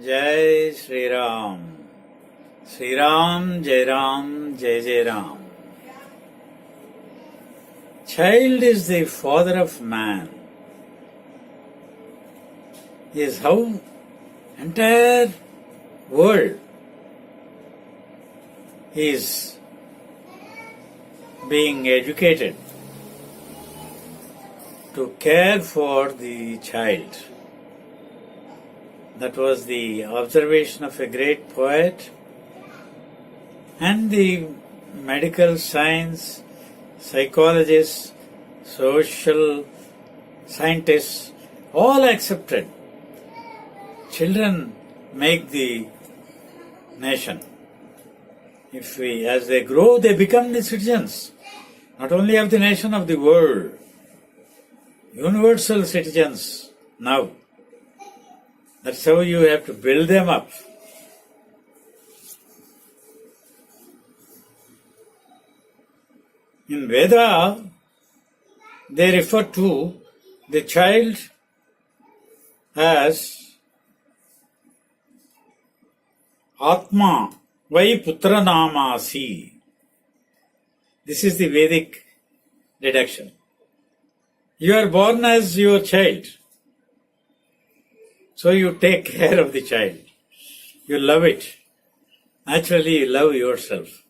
Jai Shri Ram. Shri Ram, Jai Ram, Jai Jai Ram. Child is the father of man. He is how entire world is being educated to care for the child. That was the observation of a great poet, and the medical science, psychologists, social scientists all accepted. Children make the nation. As they grow, they become the citizens, not only of the nation, of the world. Universal citizens now. That's how you have to build them up. In Veda, they refer to the child as Atma Vai Putra Namasi. This is the Vedic deduction. You are born as your child. So you take care of the child. You love it. Naturally, you love yourself.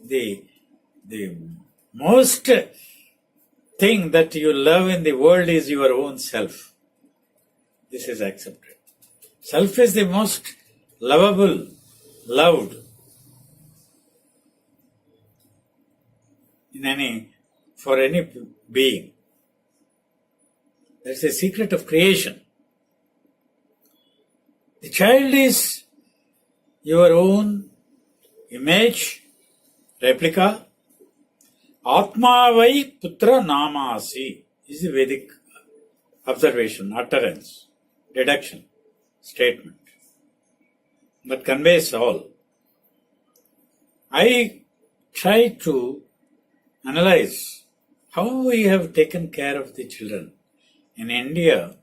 The most thing that you love in the world is your own self. This is accepted. Self is the most lovable, loved for any being. That's the secret of creation. The child is your own image, replica. Atma vai putra namasi is the Vedic observation, utterance, deduction, statement that conveys all. I try to analyze how we have taken care of the children. In India,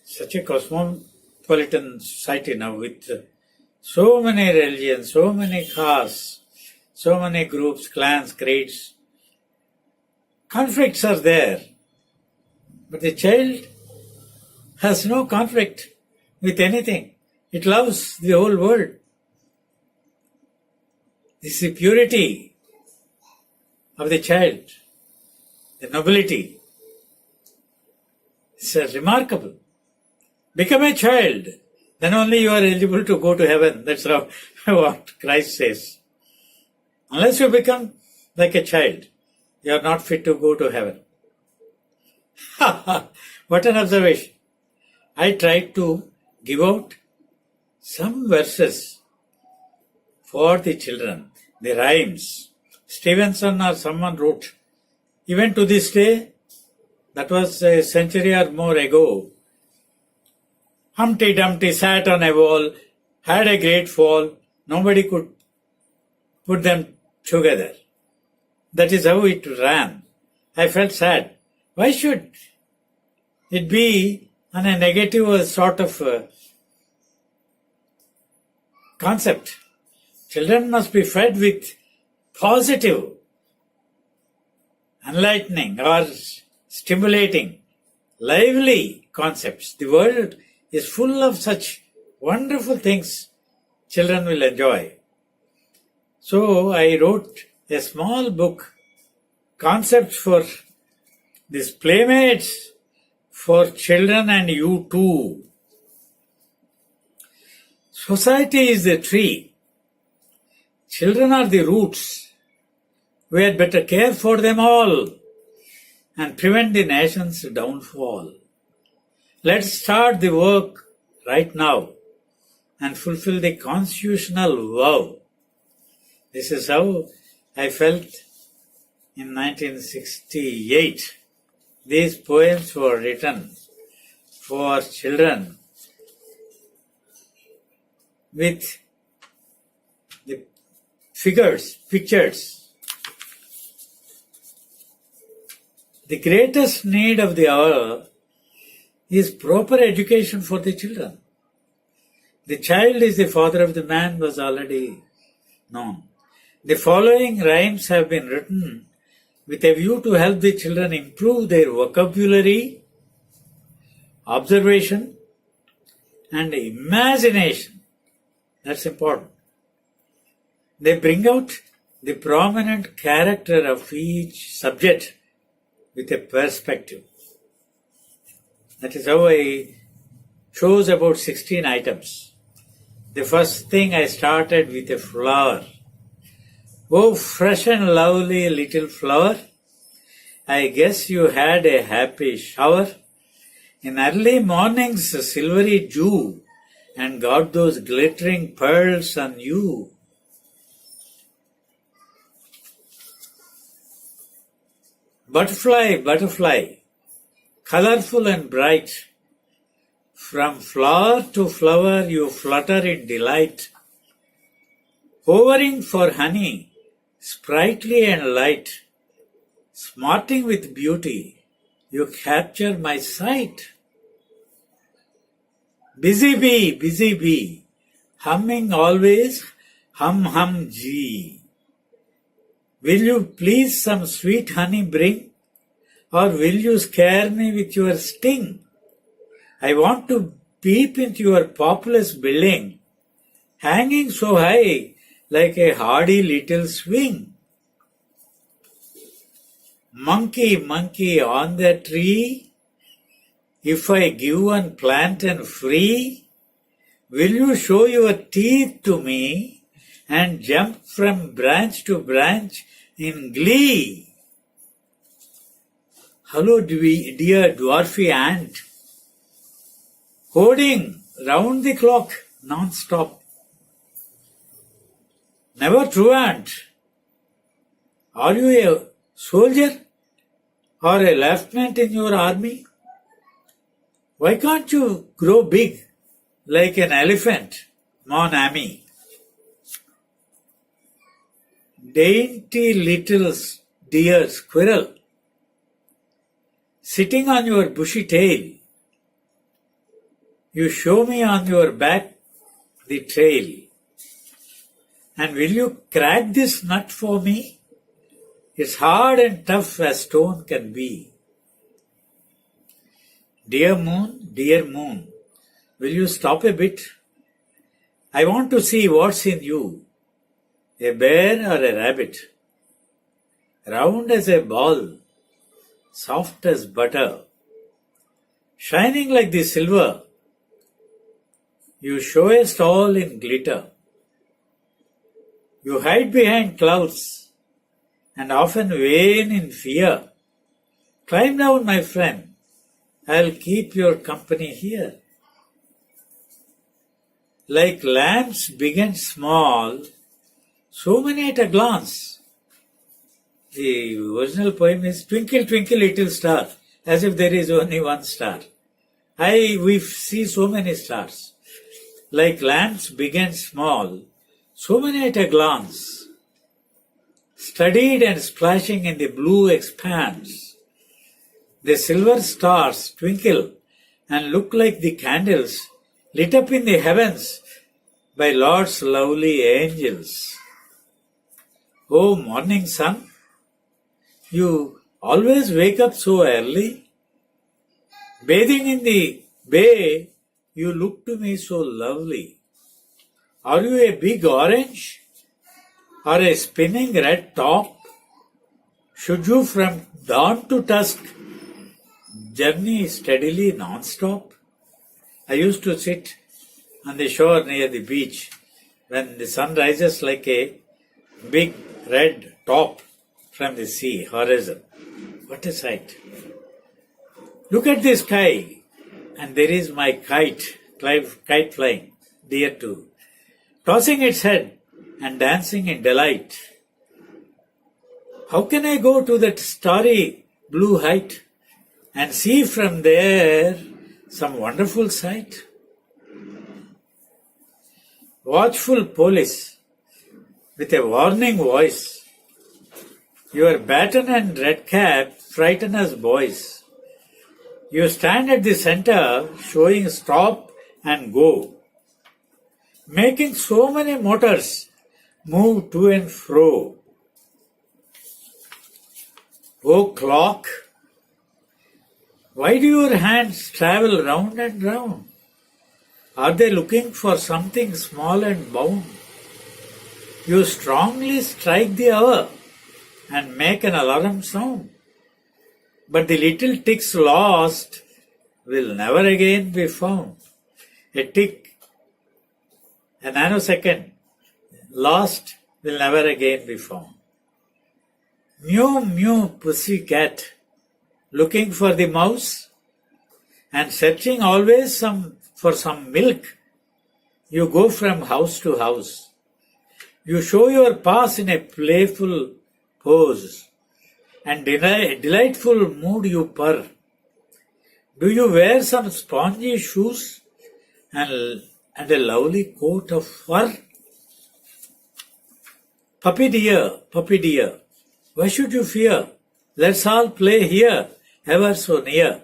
such a cosmopolitan society now with so many religions, so many castes, so many groups, clans, creeds. Conflicts are there. But the child has no conflict with anything. It loves the whole world. This is the purity of the child, the nobility. It's remarkable. Become a child, then only you are eligible to go to heaven. That's what Christ says. Unless you become like a child, you are not fit to go to heaven. What an observation. I tried to give out some verses for the children, the rhymes. Stevenson or someone wrote, even to this day, that was a century or more ago, Humpty Dumpty sat on a wall, had a great fall, nobody could put them together. That is how it ran. I felt sad. Why should it be on a negative sort of concept? Children must be fed with positive, enlightening or stimulating, lively concepts. The world is full of such wonderful things children will enjoy. So I wrote a small book, Concepts for these Playmates for children and you too. Society is the tree. Children are the roots. We had better care for them all and prevent the nation's downfall. Let's start the work right now and fulfill the constitutional vow. This is how I felt in 1968. These poems were written for children with the pictures. The greatest need of the hour is proper education for the children. The child is the father of the man was already known. The following rhymes have been written with a view to help the children improve their vocabulary, observation, and imagination. That's important. They bring out the prominent character of each subject with a perspective. That is how I chose about 16 items. The first thing I started with a flower. Oh, fresh and lovely little flower, I guess you had a happy shower in early morning's silvery dew and got those glittering pearls on you. Butterfly, butterfly, colorful and bright, from flower to flower you flutter in delight, hovering for honey, sprightly and light, smarting with beauty, you capture my sight. Busy bee, humming always, hum hum gee. Will you please some sweet honey bring, or will you scare me with your sting? I want to peep into your populous building, hanging so high like a hardy little swing. Monkey, monkey on the tree, if I give one plant and free, will you show your teeth to me and jump from branch to branch in glee? Hello, dear dwarfy ant, coding round the clock non-stop. Never truant. Are you a soldier or a lieutenant in your army? Why can't you grow big like an elephant, mon ami? Dainty little dear squirrel, sitting on your bushy tail, you show me on your back the trail. And will you crack this nut for me? It's hard and tough as stone can be. Dear moon, will you stop a bit? I want to see what's in you, a bear or a rabbit. Round as a ball, soft as butter, shining like the silver, you show us all in glitter. You hide behind clouds and often wane in fear. Climb down, my friend, I'll keep your company here. Like lamps big and small, so many at a glance. The original poem is Twinkle, twinkle, little star, as if there is only one star. We see so many stars. Like lamps big and small, so many at a glance, studied and splashing in the blue expanse. The silver stars twinkle and look like the candles lit up in the heavens by Lord's lovely angels. Oh, morning sun, you always wake up so early. Bathing in the bay, you look to me so lovely. Are you a big orange or a spinning red top? Should you from dawn to dusk journey steadily non-stop? I used to sit on the shore near the beach when the sun rises like a big red top from the sea horizon. What a sight! Look at the sky, and there is my kite flying, dear too, tossing its head and dancing in delight. How can I go to that starry blue height and see from there some wonderful sight? Watchful police, with a warning voice, your baton and red cap frighten us boys. You stand at the center showing stop and go. making so many motors move to and fro. O clock, why do your hands travel round and round? Are they looking for something small and bound? You strongly strike the hour and make an alarm sound. But the little ticks lost will never again be found. A tick, a nanosecond, lost will never again be found. Mew, mew, pussy cat, looking for the mouse and searching always for some milk. You go from house to house. You show your paws in a playful pose, and delightful mood you purr. Do you wear some spongy shoes and a lovely coat of fur? Puppy dear, why should you fear? Let's all play here, ever so near,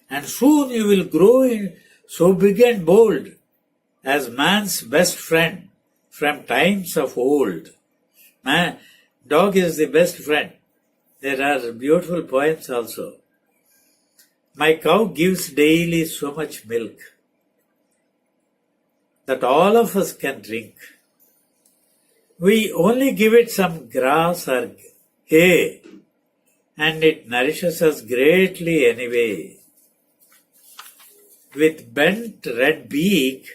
and soon you will grow so big and bold as man's best friend from times of old. Dog is the best friend. There are beautiful poems also. My cow gives daily so much milk that all of us can drink. We only give it some grass or hay, and it nourishes us greatly anyway. With bent red beak,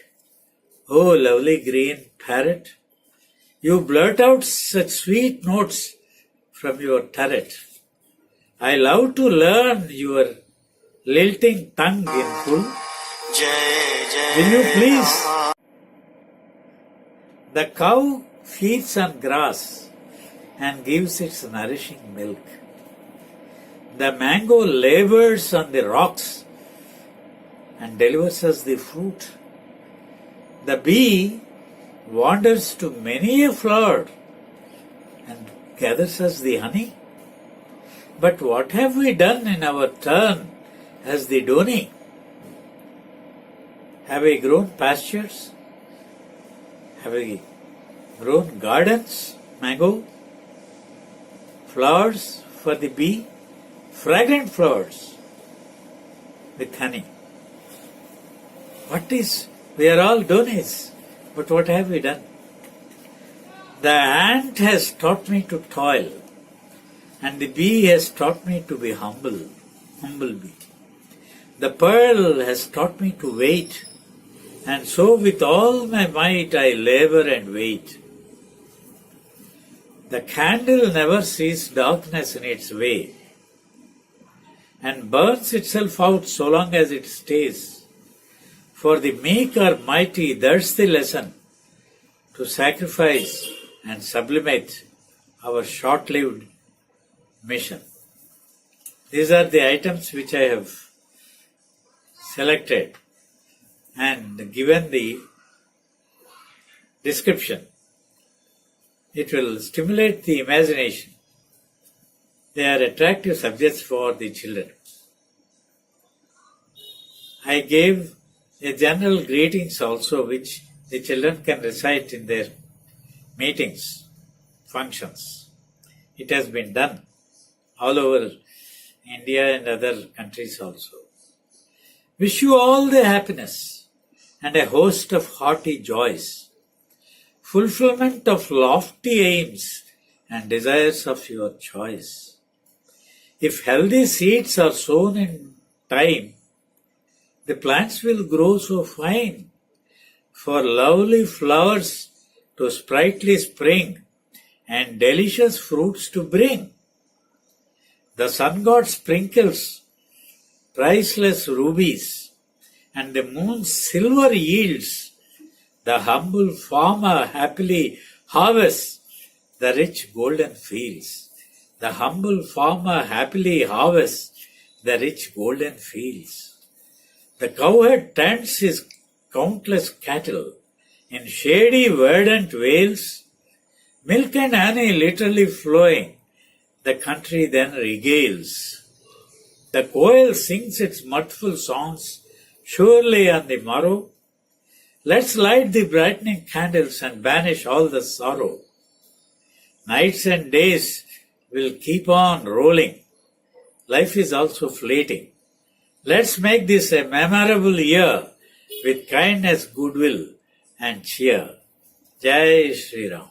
oh lovely green parrot, you blurt out such sweet notes from your turret. I love to learn your lilting tongue in full. Will you please? The cow feeds on grass and gives its nourishing milk. The mango labors on the rocks and delivers us the fruit. The bee wanders to many a flower and gathers us the honey. But what have we done in our turn as the Doni? Have we grown pastures? Have we grown gardens, mango, flowers for the bee, fragrant flowers with honey? We are all Donis, but what have we done? The ant has taught me to toil, and the bee has taught me to be humble bee. The pearl has taught me to wait, and so with all my might I labor and wait. The candle never sees darkness in its way, and burns itself out so long as it stays. For the meek are mighty, that's the lesson, to sacrifice and sublimate our short-lived mission. These are the items which I have selected and given the description. It will stimulate the imagination. They are attractive subjects for the children. I gave a general greetings also which the children can recite in their meetings, functions. It has been done all over India and other countries also. Wish you all the happiness and a host of hearty joys, fulfillment of lofty aims and desires of your choice. If healthy seeds are sown in time, the plants will grow so fine, for lovely flowers to sprightly spring and delicious fruits to bring. The sun god sprinkles priceless rubies, and the moon's silver yields. The humble farmer happily harvests the rich golden fields. The humble farmer happily harvests the rich golden fields. The cowherd tends his countless cattle in shady verdant vales, milk and honey literally flowing, the country then regales. The quail sings its mirthful songs surely on the morrow, Let's light the brightening candles and banish all the sorrow. Nights and days will keep on rolling. Life is also fleeting. Let's make this a memorable year with kindness, goodwill, and cheer. Jai Shri Ram.